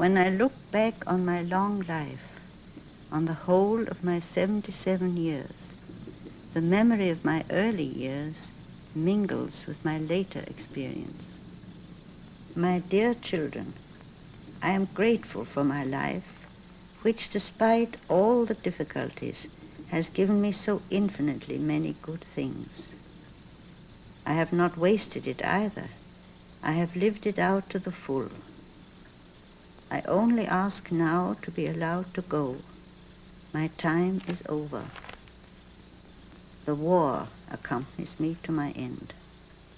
When I look back on my long life, on the whole of my 77 years, the memory of my early years mingles with my later experience. My dear children, I am grateful for my life, which despite all the difficulties has given me so infinitely many good things. I have not wasted it either. I have lived it out to the full. I only ask now to be allowed to go. My time is over. The war accompanies me to my end.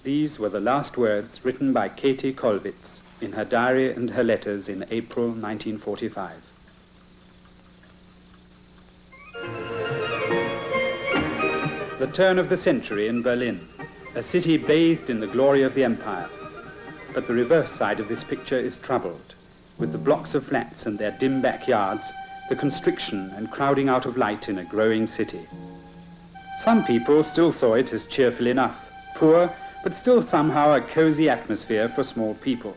These were the last words written by Kathie Kollwitz in her diary and her letters in April 1945. The turn of the century in Berlin, a city bathed in the glory of the empire. But the reverse side of this picture is troubled, with the blocks of flats and their dim backyards, the constriction and crowding out of light in a growing city. Some people still saw it as cheerful enough, poor, but still somehow a cozy atmosphere for small people.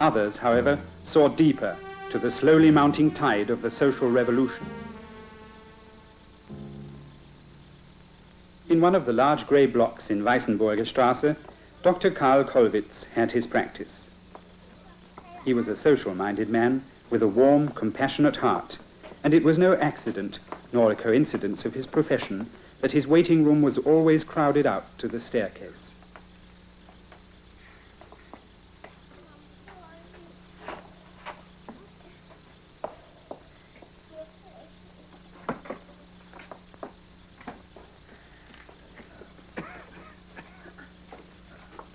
Others, however, saw deeper to the slowly mounting tide of the social revolution. In one of the large grey blocks in Weißenburger Straße, Dr. Karl Kollwitz had his practice. He was a social-minded man with a warm, compassionate heart, and it was no accident, nor a coincidence of his profession, that his waiting room was always crowded out to the staircase.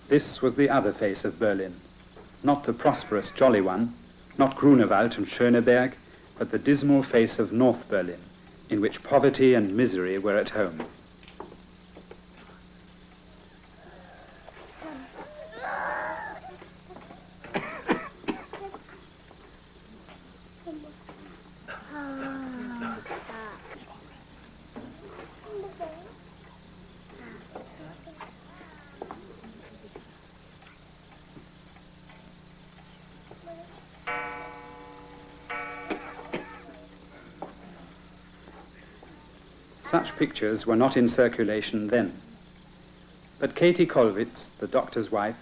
This was the other face of Berlin, not the prosperous, jolly one, not Grunewald and Schöneberg, but the dismal face of North Berlin, in which poverty and misery were at home. Such pictures were not in circulation then. But Kathie Kollwitz, the doctor's wife,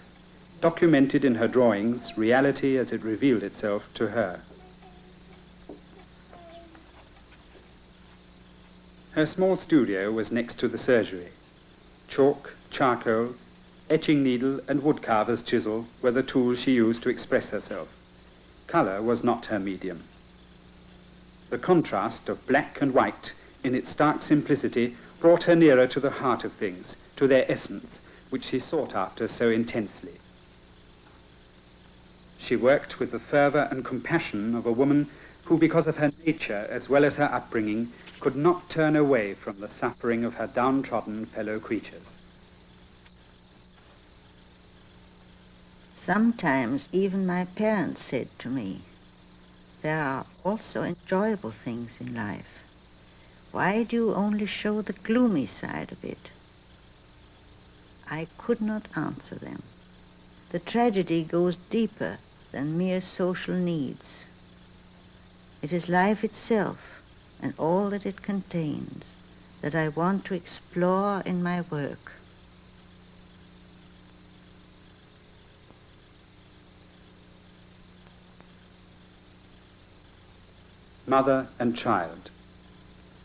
documented in her drawings reality as it revealed itself to her. Her small studio was next to the surgery. Chalk, charcoal, etching needle and woodcarver's chisel were the tools she used to express herself. Colour was not her medium. The contrast of black and white in its stark simplicity brought her nearer to the heart of things, to their essence, which she sought after so intensely. She worked with the fervour and compassion of a woman who, because of her nature as well as her upbringing, could not turn away from the suffering of her downtrodden fellow creatures. Sometimes even my parents said to me, "There are also enjoyable things in life. Why do you only show the gloomy side of it?" I could not answer them. The tragedy goes deeper than mere social needs. It is life itself and all that it contains that I want to explore in my work. Mother and child.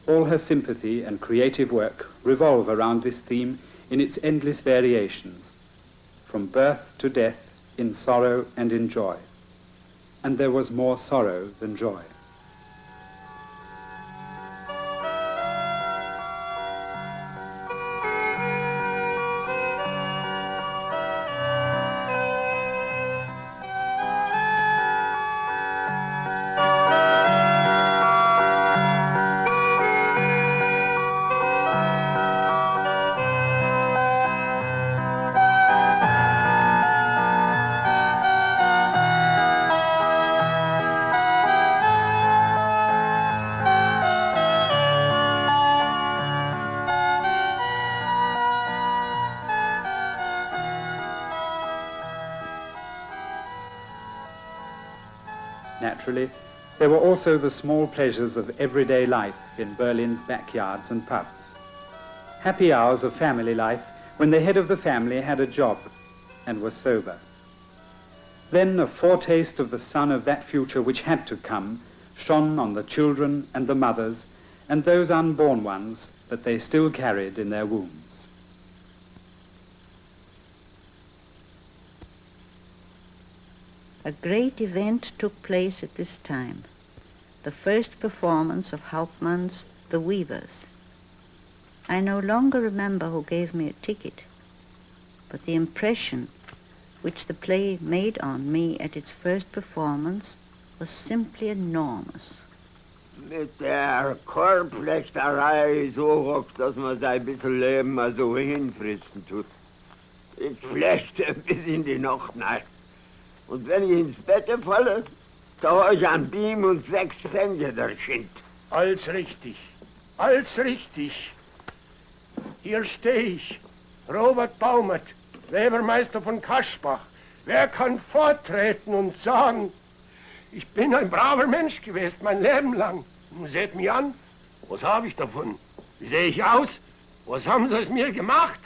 All her sympathy and creative work revolve around this theme in its endless variations, from birth to death, in sorrow and in joy. And there was more sorrow than joy. Naturally, there were also the small pleasures of everyday life in Berlin's backyards and pubs. Happy hours of family life when the head of the family had a job and was sober. Then a foretaste of the sun of that future which had to come shone on the children and the mothers and those unborn ones that they still carried in their wombs. A great event took place at this time, the first performance of Hauptmann's The Weavers. I no longer remember who gave me a ticket, but the impression which the play made on me at its first performance was simply enormous. Mit der Korbflechterei so rockt, dass man sein bisschen Leben mal so hinfristen tut. Ich flechte bis in die Nacht rein. Und wenn ich ins Bett falle, da hab ich ein Beam und 6 Pfennige der Schint. Alles richtig, alles richtig. Hier steh ich, Robert Baumert, Webermeister von Kaschbach. Wer kann vortreten und sagen, ich bin ein braver Mensch gewesen, mein Leben lang. Seht mich an, was habe ich davon? Wie sehe ich aus? Was haben sie aus mir gemacht?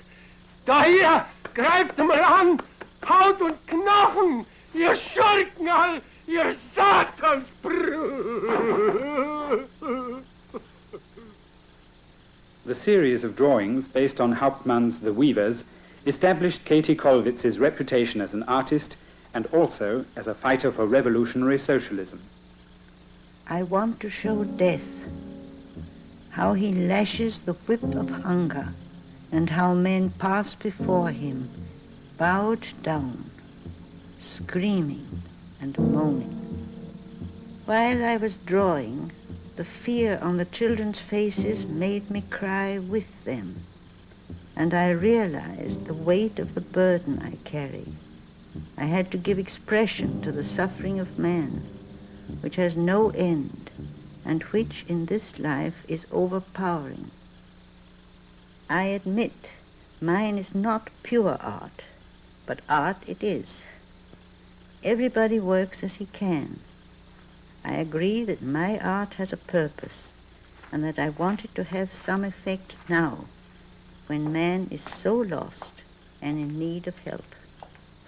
Da hier, greift mal an, Haut und Knochen, ihr Schurken all, ihr Satansbrüder! The series of drawings based on Hauptmann's The Weavers established Kathie Kollwitz's reputation as an artist and also as a fighter for revolutionary socialism. I want to show Death, how he lashes the whip of hunger, and how men pass before him, bowed down, screaming and moaning. While I was drawing, the fear on the children's faces made me cry with them, and I realized the weight of the burden I carry. I had to give expression to the suffering of man, which has no end, and which in this life is overpowering. I admit mine is not pure art, but art it is. Everybody works as he can. I agree that my art has a purpose, and that I want it to have some effect now, when man is so lost and in need of help.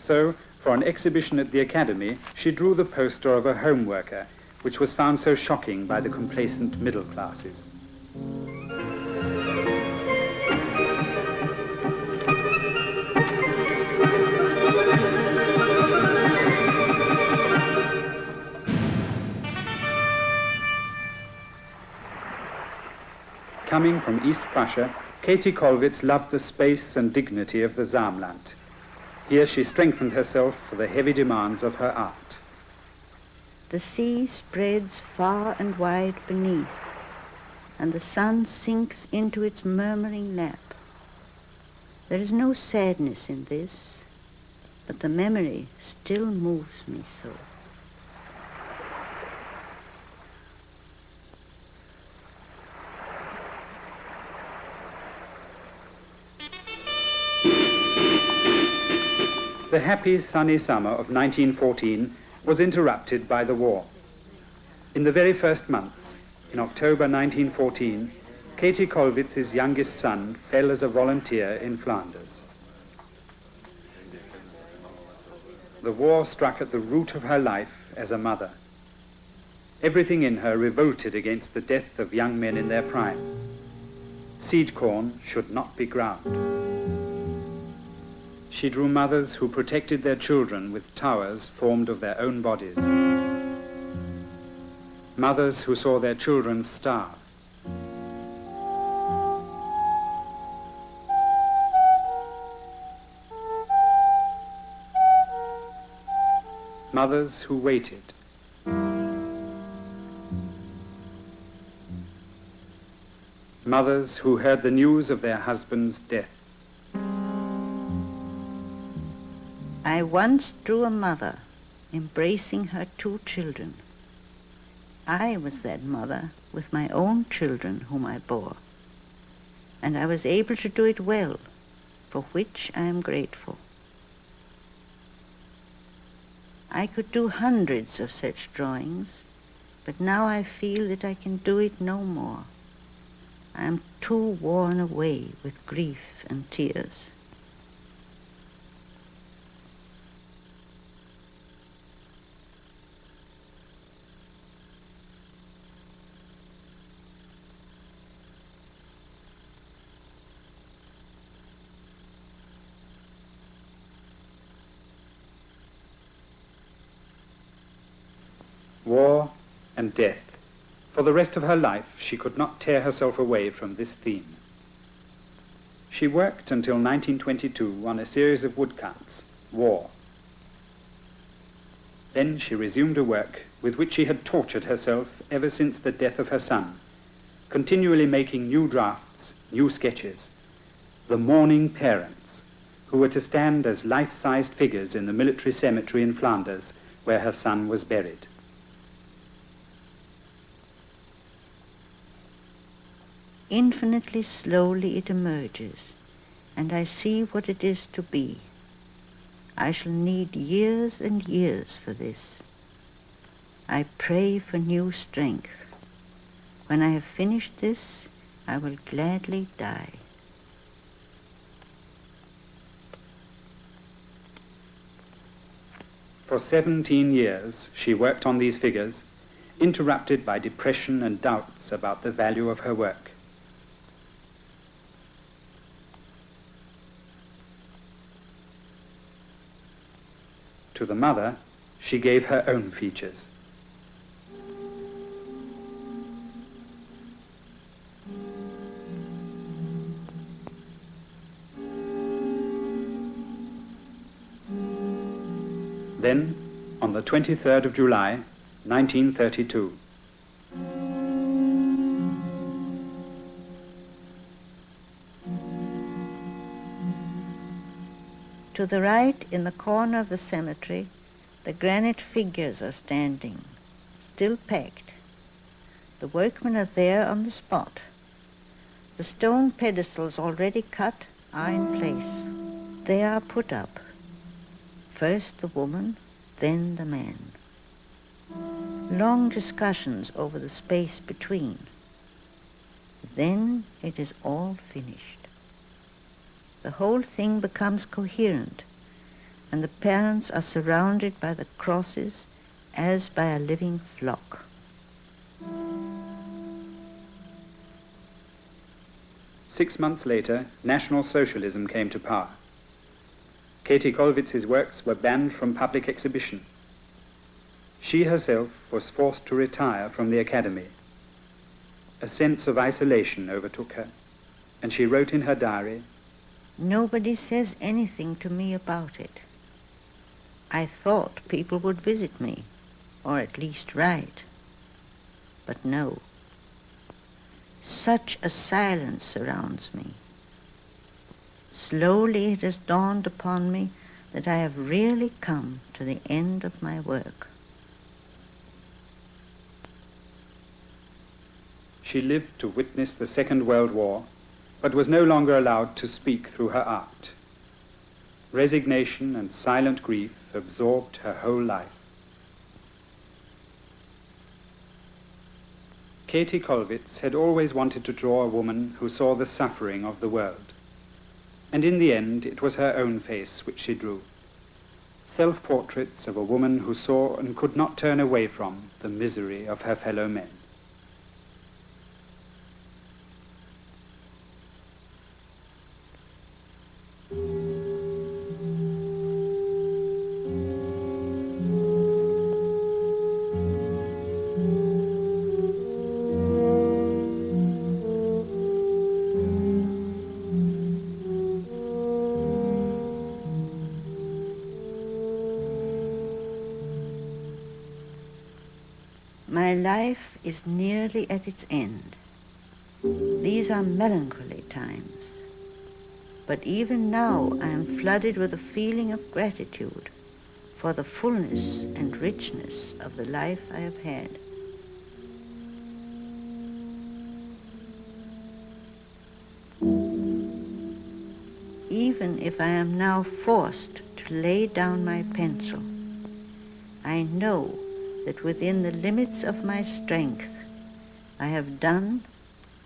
So, for an exhibition at the Academy, she drew the poster of a home worker, which was found so shocking by the complacent middle classes. Coming from East Prussia, Kathie Kollwitz loved the space and dignity of the Saarland. Here she strengthened herself for the heavy demands of her art. The sea spreads far and wide beneath, and the sun sinks into its murmuring lap. There is no sadness in this, but the memory still moves me so. The happy, sunny summer of 1914 was interrupted by the war. In the very first months, in October 1914, Kathie Kollwitz's youngest son fell as a volunteer in Flanders. The war struck at the root of her life as a mother. Everything in her revolted against the death of young men in their prime. Seed corn should not be ground. She drew mothers who protected their children with towers formed of their own bodies. Mothers who saw their children starve. Mothers who waited. Mothers who heard the news of their husband's death. I once drew a mother embracing her 2 children. I was that mother with my own children whom I bore, and I was able to do it well, for which I am grateful. I could do hundreds of such drawings, but now I feel that I can do it no more. I am too worn away with grief and tears. War and death. For the rest of her life, she could not tear herself away from this theme. She worked until 1922 on a series of woodcuts, War. Then she resumed a work with which she had tortured herself ever since the death of her son, continually making new drafts, new sketches. The mourning parents, who were to stand as life-sized figures in the military cemetery in Flanders, where her son was buried. Infinitely slowly it emerges, and I see what it is to be. I shall need years and years for this. I pray for new strength. When I have finished this, I will gladly die. For 17 years, she worked on these figures, interrupted by depression and doubts about the value of her work. To the mother, she gave her own features. Then, on the 23rd of July, 1932, to the right, in the corner of the cemetery, the granite figures are standing, still packed. The workmen are there on the spot. The stone pedestals already cut are in place. They are put up. First the woman, then the man. Long discussions over the space between. Then it is all finished. The whole thing becomes coherent, and the parents are surrounded by the crosses as by a living flock. Six months later, National Socialism came to power. Kathie Kollwitz's works were banned from public exhibition. She herself was forced to retire from the academy. A sense of isolation overtook her, and she wrote in her diary, "Nobody says anything to me about it. I thought people would visit me, or at least write. But no. Such a silence surrounds me. Slowly it has dawned upon me that I have really come to the end of my work." She lived to witness the Second World War, but was no longer allowed to speak through her art. Resignation and silent grief absorbed her whole life. Kathie Kollwitz had always wanted to draw a woman who saw the suffering of the world. And in the end, it was her own face which she drew. Self-portraits of a woman who saw and could not turn away from the misery of her fellow men. My life is nearly at its end. These are melancholy times. But even now I am flooded with a feeling of gratitude for the fullness and richness of the life I have had. Even if I am now forced to lay down my pencil, I know that within the limits of my strength I have done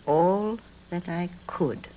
all that I could.